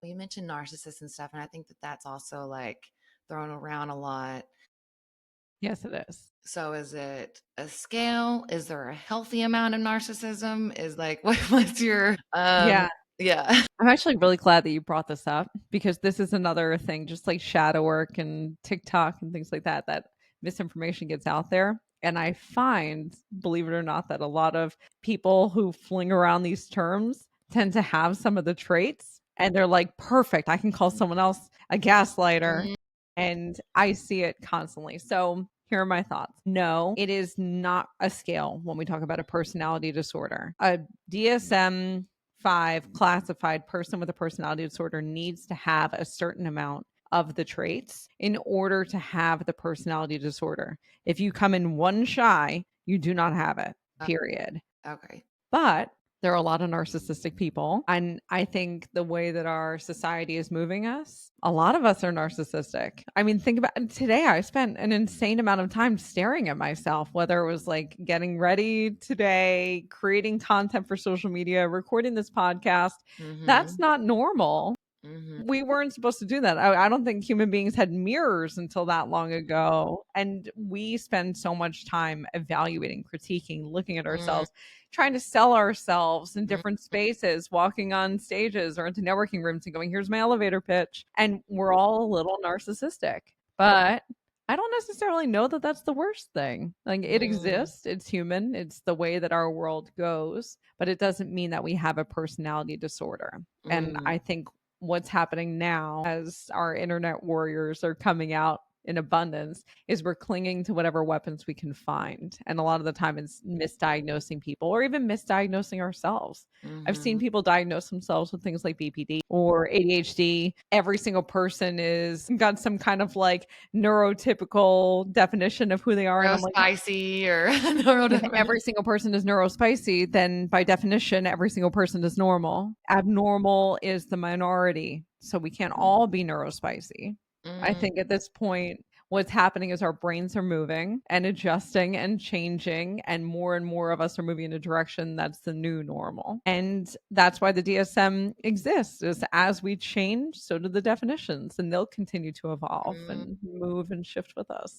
Well, you mentioned narcissists and stuff, and I think that that's also like thrown around a lot. Yes, it is. So is it a scale? Is there a healthy amount of narcissism? Is like what's your Yeah. yeah. I'm actually really glad that you brought this up because this is another thing, just like shadow work and TikTok and things like that, that misinformation gets out there. And I find, believe it or not, that a lot of people who fling around these terms tend to have some of the traits and they're like, perfect, I can call someone else a gaslighter. Mm, And I see it constantly. So here are my thoughts. No, it is not a scale when we talk about a personality disorder. A DSM 5 classified person with a personality disorder needs to have a certain amount of the traits in order to have the personality disorder. If you come in one shy, you do not have it, uh, period. okay. But there are a lot of narcissistic people. And I think the way that our society is moving us, a lot of us are narcissistic. I mean, think about today, I spent an insane amount of time staring at myself, whether it was like getting ready today, creating content for social media, recording this podcast. That's Mhm. not normal. Mhm. We weren't supposed to do that. I don't think human beings had mirrors until that long ago. And we spend so much time evaluating, critiquing, looking at Mhm. ourselves, trying to sell ourselves in Mhm. different spaces, walking on stages or into networking rooms and going, here's my elevator pitch. And we're all a little narcissistic. But I don't necessarily know that that's the worst thing. Like it Mm. exists, it's human, it's the way that our world goes, but it doesn't mean that we have a personality disorder. And Mm. I think what's happening now as our internet warriors are coming out in abundance is we're clinging to whatever weapons we can find. And a lot of the time it's misdiagnosing people or even misdiagnosing ourselves. I've seen Mhm. people diagnose themselves with things like BPD or ADHD. Every single person is got some kind of like neurotypical definition of who they are. And Real I'm like, spicy or if neurodivergent. every single person is neurospicy, then by definition, every single person is normal. Abnormal is the minority. So we can't all be neurospicy. I Mm. think at this point, what's happening is our brains are moving and adjusting and changing, and more of us are moving in a direction that's the new normal. And that's why the DSM exists, is as we change, so do the definitions, and they'll continue to evolve Mm. and move and shift with us.